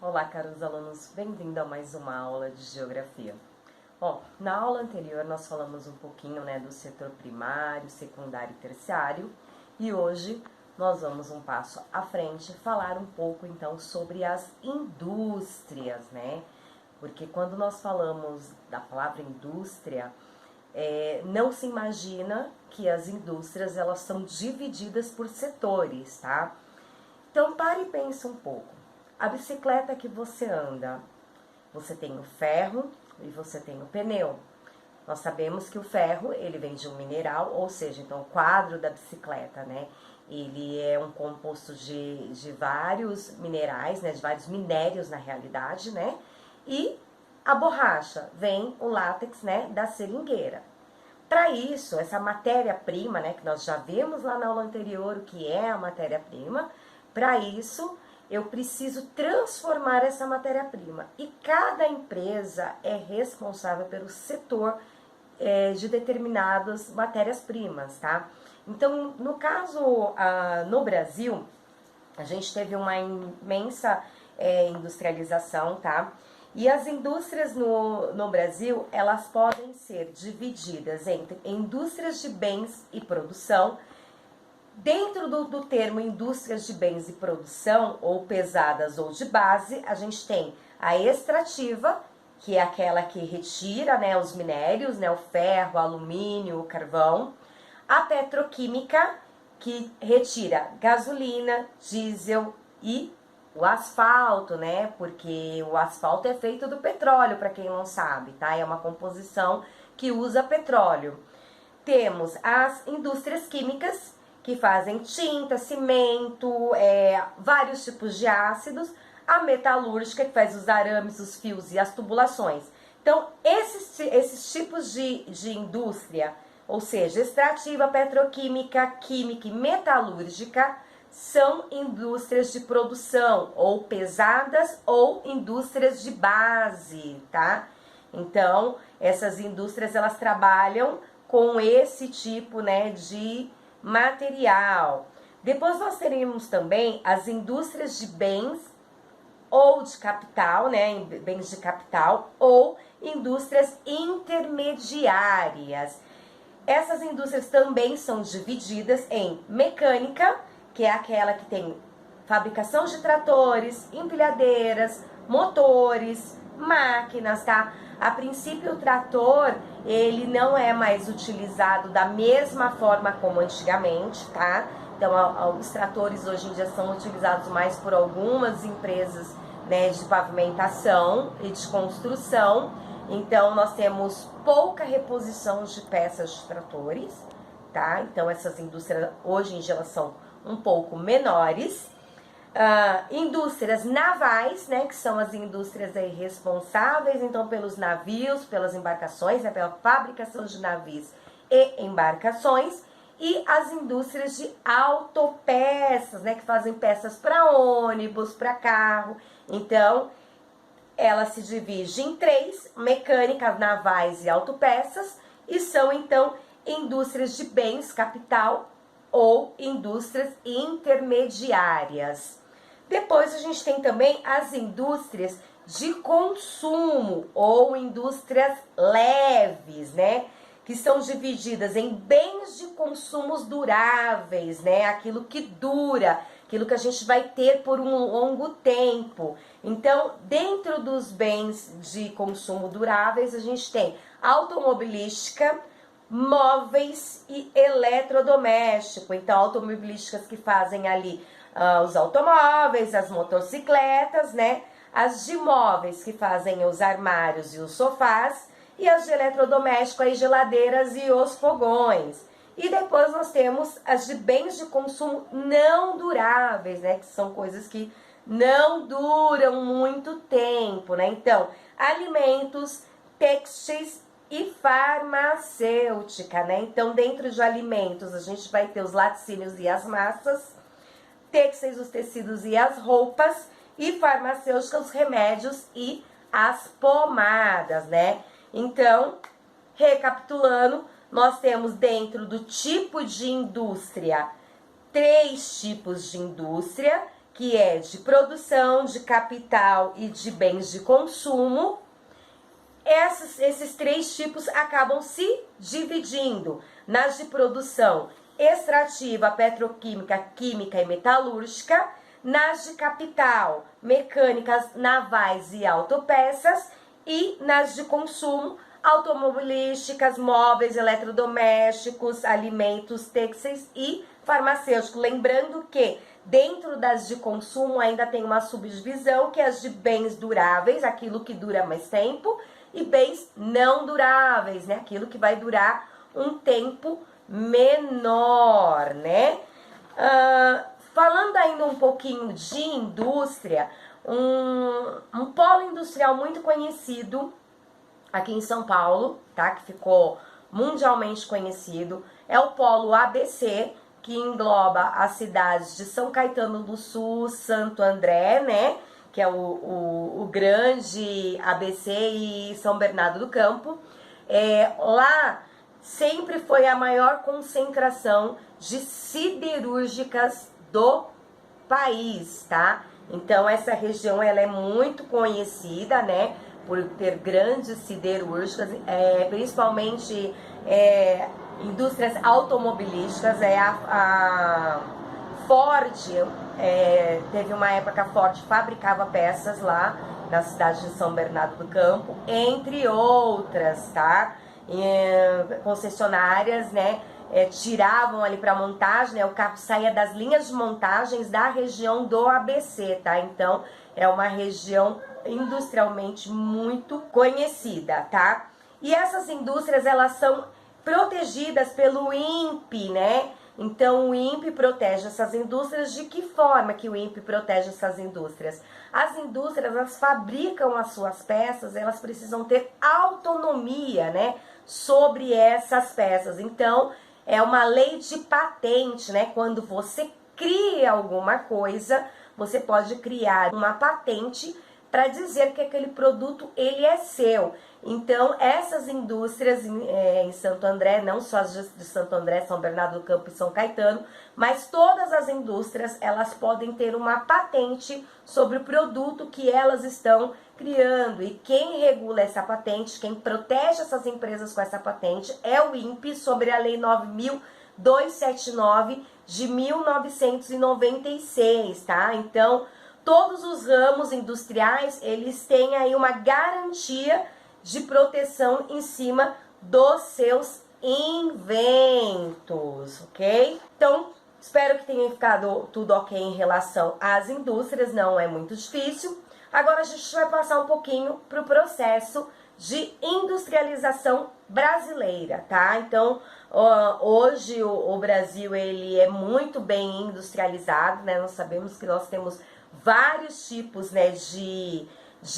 Olá, caros alunos, bem-vindo a mais uma aula de Geografia. Na aula anterior nós falamos um pouquinho do setor primário, secundário e terciário, e hoje nós vamos um passo à frente falar um pouco então sobre as indústrias, Porque quando nós falamos da palavra indústria, não se imagina que as indústrias elas são divididas por setores, tá? Então pare e pense um pouco. A bicicleta que você anda, você tem o ferro e você tem o pneu. Nós sabemos que o ferro, ele vem de um mineral, ou seja, então o quadro da bicicleta, ele é um composto de vários minerais, de vários minérios na realidade, E a borracha vem o látex, da seringueira. Para isso, essa matéria-prima, que nós já vimos lá na aula anterior o que é a matéria-prima, para isso eu preciso transformar essa matéria-prima. E cada empresa é responsável pelo setor de determinadas matérias-primas, tá? Então, no caso, no Brasil, a gente teve uma imensa industrialização, tá? E as indústrias no Brasil, elas podem ser divididas entre indústrias de bens e produção. Dentro do termo indústrias de bens e produção, ou pesadas ou de base, a gente tem a extrativa, que é aquela que retira os minérios, o ferro, o alumínio, o carvão. A petroquímica, que retira gasolina, diesel e o asfalto, Porque o asfalto é feito do petróleo, para quem não sabe, tá? É uma composição que usa petróleo. Temos as indústrias químicas, que fazem tinta, cimento, vários tipos de ácidos. A metalúrgica, que faz os arames, os fios e as tubulações. Então, esses tipos de indústria, ou seja, extrativa, petroquímica, química e metalúrgica, são indústrias de produção, ou pesadas, ou indústrias de base, tá? Então, essas indústrias, elas trabalham com esse tipo, de material. Depois nós teremos também as indústrias de bens ou de capital, bens de capital, ou indústrias intermediárias. Essas indústrias também são divididas em mecânica, que é aquela que tem fabricação de tratores, empilhadeiras, motores, máquinas, tá? A princípio, o trator, ele não é mais utilizado da mesma forma como antigamente, tá? Então, os tratores hoje em dia são utilizados mais por algumas empresas, de pavimentação e de construção. Então, nós temos pouca reposição de peças de tratores, tá? Então, essas indústrias, hoje em dia, elas são um pouco menores. Indústrias navais, que são as indústrias responsáveis, então, pelos navios, pelas embarcações, pela fabricação de navios e embarcações, e as indústrias de autopeças, que fazem peças para ônibus, para carro. Então, ela se divide em três: mecânica, navais e autopeças, e são, então, indústrias de bens, capital, ou indústrias intermediárias. Depois a gente tem também as indústrias de consumo ou indústrias leves, que são divididas em bens de consumos duráveis, aquilo que dura, aquilo que a gente vai ter por um longo tempo. Então, dentro dos bens de consumo duráveis, a gente tem automobilística, móveis e eletrodoméstico. Então, automobilísticas que fazem ali os automóveis, as motocicletas, As de móveis que fazem os armários e os sofás, e as de eletrodoméstico, as geladeiras e os fogões. E depois nós temos as de bens de consumo não duráveis, Que são coisas que não duram muito tempo, Então, alimentos, têxteis e farmacêutica, Então, dentro de alimentos, a gente vai ter os laticínios e as massas, têxteis, os tecidos e as roupas, e farmacêutica, os remédios e as pomadas, Então, recapitulando, nós temos dentro do tipo de indústria 3 tipos de indústria, que é de produção, de capital e de bens de consumo. Esses três tipos acabam se dividindo nas de produção extrativa, petroquímica, química e metalúrgica, nas de capital, mecânicas, navais e autopeças, e nas de consumo, automobilísticas, móveis, eletrodomésticos, alimentos, têxteis e farmacêuticos. Lembrando que dentro das de consumo ainda tem uma subdivisão, que é as de bens duráveis, aquilo que dura mais tempo, e bens não duráveis, né? Aquilo que vai durar um tempo menor, né? Falando ainda um pouquinho de indústria, um polo industrial muito conhecido aqui em São Paulo, tá? Que ficou mundialmente conhecido, é o polo ABC, que engloba as cidades de São Caetano do Sul, Santo André, né? Que é o grande ABC, e São Bernardo do Campo. Lá sempre foi a maior concentração de siderúrgicas do país, tá? Então essa região ela é muito conhecida, né, por ter grandes siderúrgicas, principalmente indústrias automobilísticas. A Ford, teve uma época que a Ford fabricava peças lá na cidade de São Bernardo do Campo, entre outras, tá? Concessionárias, né, tiravam ali para montagem, né, o carro saía das linhas de montagens da região do ABC, tá? Então é uma região industrialmente muito conhecida, tá? E essas indústrias, elas são protegidas pelo INPE, né? Então o INPE protege essas indústrias. De que forma que o INPE protege essas indústrias? As indústrias, elas fabricam as suas peças, elas precisam ter autonomia, né, sobre essas peças. Então é uma lei de patente, né? Quando você cria alguma coisa, você pode criar uma patente para dizer que aquele produto ele é seu. Então essas indústrias em Santo André, não só as de Santo André, São Bernardo do Campo e São Caetano, mas todas as indústrias, elas podem ter uma patente sobre o produto que elas estão criando. E quem regula essa patente, quem protege essas empresas com essa patente, é o INPE, sobre a Lei 9.279 de 1996, tá? Então todos os ramos industriais, eles têm aí uma garantia de proteção em cima dos seus inventos, ok? Então, espero que tenha ficado tudo ok em relação às indústrias, não é muito difícil. Agora a gente vai passar um pouquinho para o processo de industrialização brasileira, tá? Então, hoje o Brasil, ele é muito bem industrializado, né? Nós sabemos que nós temos vários tipos, né, de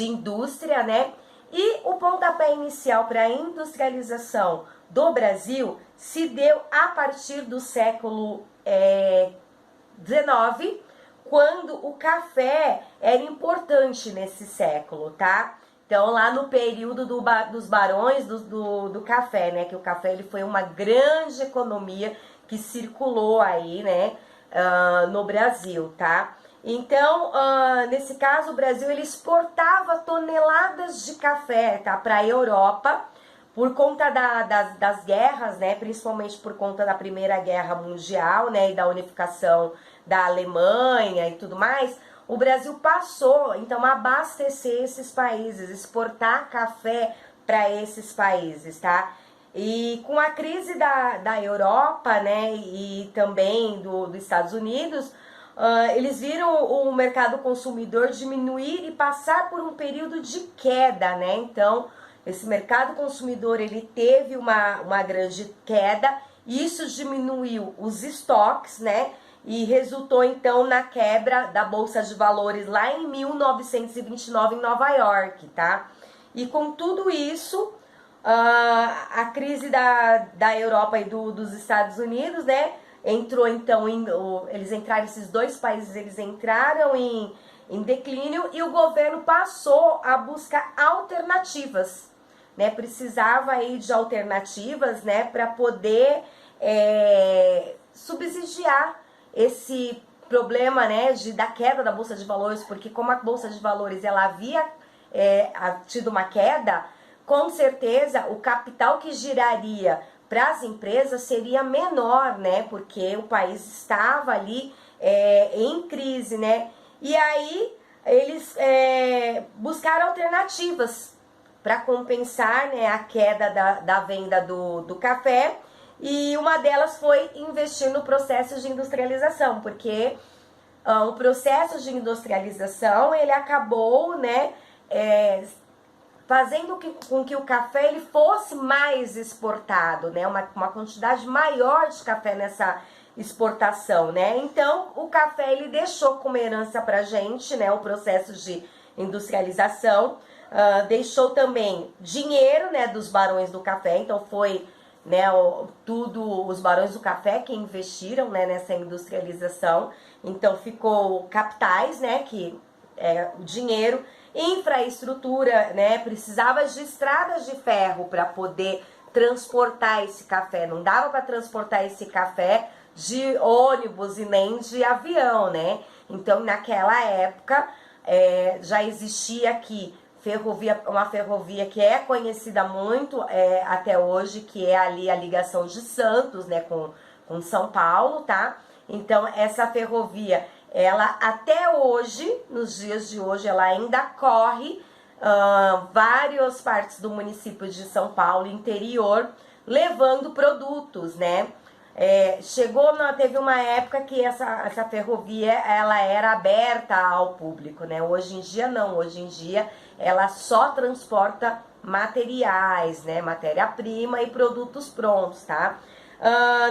indústria, né? E o pontapé inicial para a industrialização do Brasil se deu a partir do século XIX, quando o café era importante nesse século, tá? Então, lá no período dos barões do café, né? Que o café ele foi uma grande economia que circulou aí, né, no Brasil, tá? Então, nesse caso, o Brasil ele exportava toneladas de café, tá, para a Europa, por conta das guerras, né, principalmente por conta da Primeira Guerra Mundial, né, e da unificação da Alemanha e tudo mais. O Brasil passou, então, a abastecer esses países, exportar café para esses países, tá? E com a crise da Europa, né, e também dos Estados Unidos, eles viram o mercado consumidor diminuir e passar por um período de queda, né? Então, esse mercado consumidor, ele teve uma grande queda, e isso diminuiu os estoques, né? E resultou, então, na quebra da Bolsa de Valores lá em 1929 em Nova York, tá? E com tudo isso, a crise da Europa e dos Estados Unidos, né? Entrou então eles entraram, esses dois países, eles entraram em declínio, e o governo passou a buscar alternativas, né? Precisava aí de alternativas, né, para poder subsidiar esse problema, né, da queda da Bolsa de Valores, porque como a Bolsa de Valores ela havia tido uma queda, com certeza o capital que giraria para as empresas seria menor, né, porque o país estava ali em crise, né, e aí eles buscaram alternativas para compensar, né, a queda da venda do café, e uma delas foi investir no processo de industrialização, porque o processo de industrialização ele acabou, né, fazendo com que o café ele fosse mais exportado, né, uma quantidade maior de café nessa exportação, né. Então o café ele deixou como herança pra gente, né, o processo de industrialização, deixou também dinheiro, né, dos barões do café. Então foi, né, os barões do café que investiram, né, nessa industrialização. Então ficou capitais, né, que o dinheiro, infraestrutura, né, precisava de estradas de ferro para poder transportar esse café. Não dava para transportar esse café de ônibus e nem de avião, né? Então naquela época já existia aqui uma ferrovia que é conhecida muito até hoje, que é ali a ligação de Santos, né, com São Paulo, tá? Então essa ferrovia, ela até hoje, nos dias de hoje, ela ainda corre várias partes do município de São Paulo, interior, levando produtos, né? Teve uma época que essa ferrovia ela era aberta ao público, né? Hoje em dia não, hoje em dia ela só transporta materiais, né? Matéria-prima e produtos prontos, tá?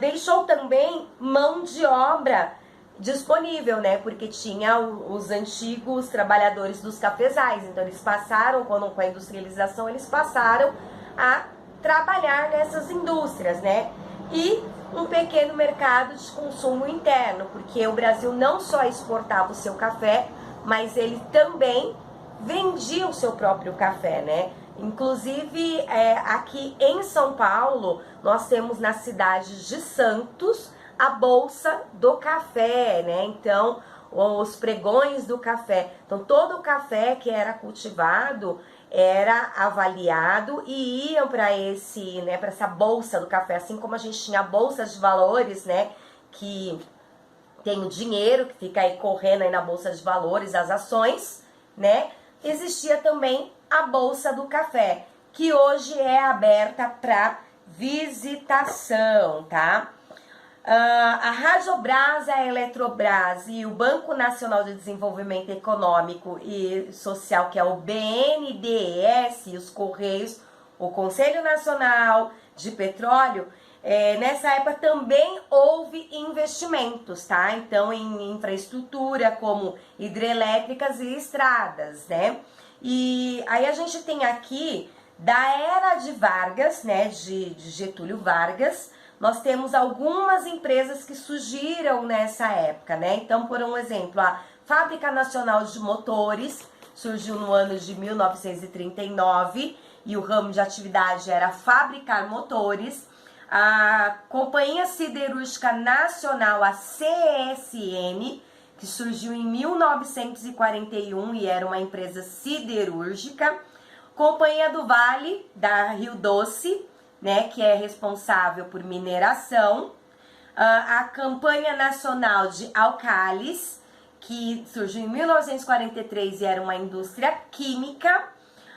Deixou também mão de obra disponível, né? Porque tinha os antigos trabalhadores dos cafezais, então eles passaram, com a industrialização, eles passaram a trabalhar nessas indústrias, né? E um pequeno mercado de consumo interno, porque o Brasil não só exportava o seu café, mas ele também vendia o seu próprio café, né? Inclusive, aqui em São Paulo, nós temos na cidade de Santos a Bolsa do Café, né? Então, os pregões do café. Então, todo o café que era cultivado era avaliado e iam para para essa bolsa do café, assim como a gente tinha a bolsa de valores, né, que tem o dinheiro que fica aí correndo aí na bolsa de valores, as ações, né? Existia também a bolsa do café, que hoje é aberta para visitação, tá? A Radiobras, a Eletrobras e o Banco Nacional de Desenvolvimento Econômico e Social, que é o BNDES, e os Correios, o Conselho Nacional de Petróleo, nessa época também houve investimentos, tá? Então, em infraestrutura, como hidrelétricas e estradas, né? E aí a gente tem aqui, da era de Vargas, né, de Getúlio Vargas, nós temos algumas empresas que surgiram nessa época, né? Então, por um exemplo, a Fábrica Nacional de Motores surgiu no ano de 1939 e o ramo de atividade era fabricar motores. A Companhia Siderúrgica Nacional, a CSN, que surgiu em 1941 e era uma empresa siderúrgica. Companhia do Vale, da Rio Doce, né, que é responsável por mineração. A Companhia Nacional de Alcalis, que surgiu em 1943 e era uma indústria química.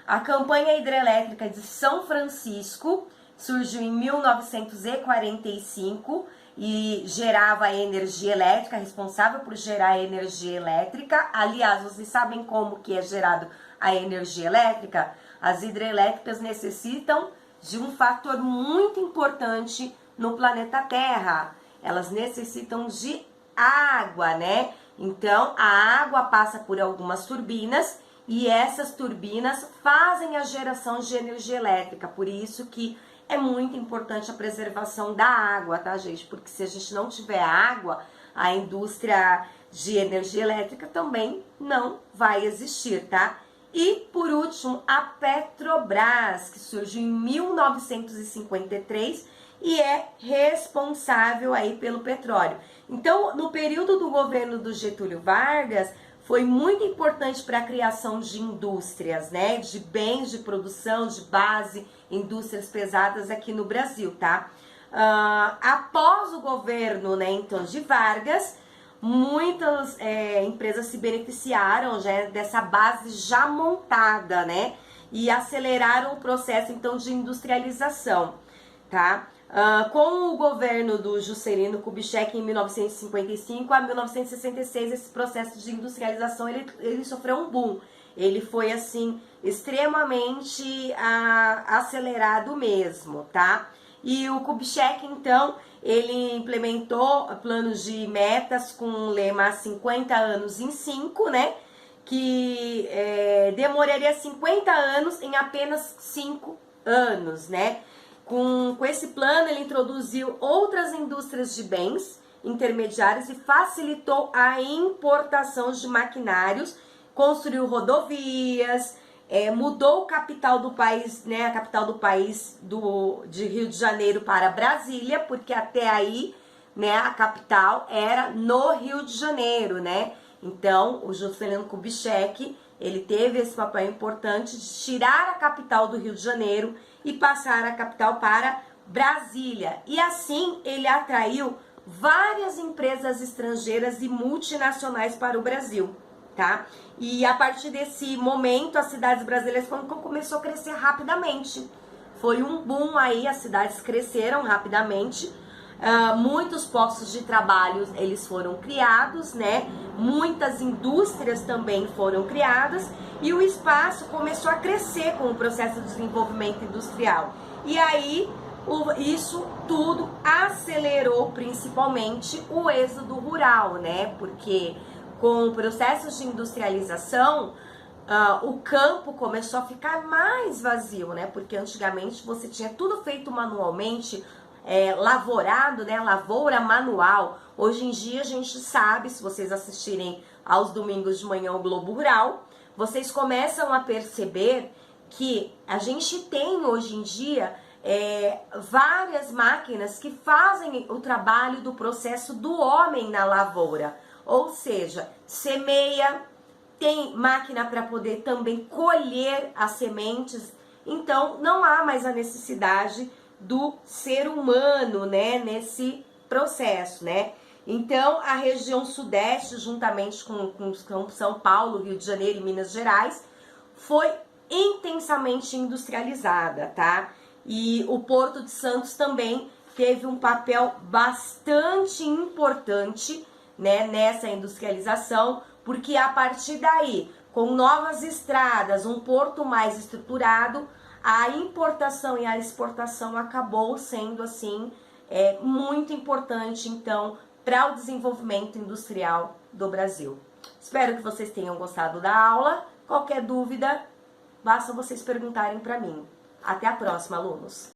A Companhia Hidrelétrica de São Francisco surgiu em 1945 e gerava energia elétrica, responsável por gerar energia elétrica. Aliás, vocês sabem como que é gerado a energia elétrica? As hidrelétricas necessitam de um fator muito importante no planeta Terra. Elas necessitam de água, né? Então, a água passa por algumas turbinas e essas turbinas fazem a geração de energia elétrica. Por isso que é muito importante a preservação da água, tá, gente? Porque se a gente não tiver água, a indústria de energia elétrica também não vai existir, tá? E, por último, a Petrobras, que surgiu em 1953 e é responsável aí pelo petróleo. Então, no período do governo do Getúlio Vargas, foi muito importante para a criação de indústrias, né, de bens de produção, de base, indústrias pesadas aqui no Brasil, tá? Após o governo, né, então, de Vargas, muitas empresas se beneficiaram já dessa base já montada, né, e aceleraram o processo, então, de industrialização, tá? Com o governo do Juscelino Kubitschek em 1955 a 1966, esse processo de industrialização ele sofreu um boom. Ele foi, assim, extremamente acelerado mesmo, tá? E o Kubitschek, então, ele implementou planos de metas com o lema 50 anos em 5, né? Que demoraria 50 anos em apenas 5 anos, né? Com esse plano, ele introduziu outras indústrias de bens intermediários e facilitou a importação de maquinários, construiu rodovias, mudou o capital do país, né, a capital do país de Rio de Janeiro para Brasília, porque até aí, né, a capital era no Rio de Janeiro, né? Então, o Juscelino Kubitschek, ele teve esse papel importante de tirar a capital do Rio de Janeiro e passar a capital para Brasília. E assim, ele atraiu várias empresas estrangeiras e multinacionais para o Brasil, tá? E a partir desse momento, as cidades brasileiras começou a crescer rapidamente. Foi um boom aí, as cidades cresceram rapidamente. Muitos postos de trabalho eles foram criados, né? Muitas indústrias também foram criadas e o espaço começou a crescer com o processo de desenvolvimento industrial. E aí isso tudo acelerou principalmente o êxodo rural, né? Porque com o processo de industrialização, o campo começou a ficar mais vazio, né? Porque antigamente você tinha tudo feito manualmente, lavorado, né? Lavoura manual. Hoje em dia a gente sabe, se vocês assistirem aos domingos de manhã o Globo Rural, vocês começam a perceber que a gente tem hoje em dia várias máquinas que fazem o trabalho do processo do homem na lavoura. Ou seja, semeia, tem máquina para poder também colher as sementes. Então não há mais a necessidade do ser humano, né, nesse processo, né? Então, a região sudeste, juntamente com São Paulo, Rio de Janeiro e Minas Gerais, foi intensamente industrializada, tá? E o Porto de Santos também teve um papel bastante importante, né, nessa industrialização, porque a partir daí, com novas estradas, um porto mais estruturado, a importação e a exportação acabou sendo, assim, muito importante, então, para o desenvolvimento industrial do Brasil. Espero que vocês tenham gostado da aula. Qualquer dúvida, basta vocês perguntarem para mim. Até a próxima, alunos!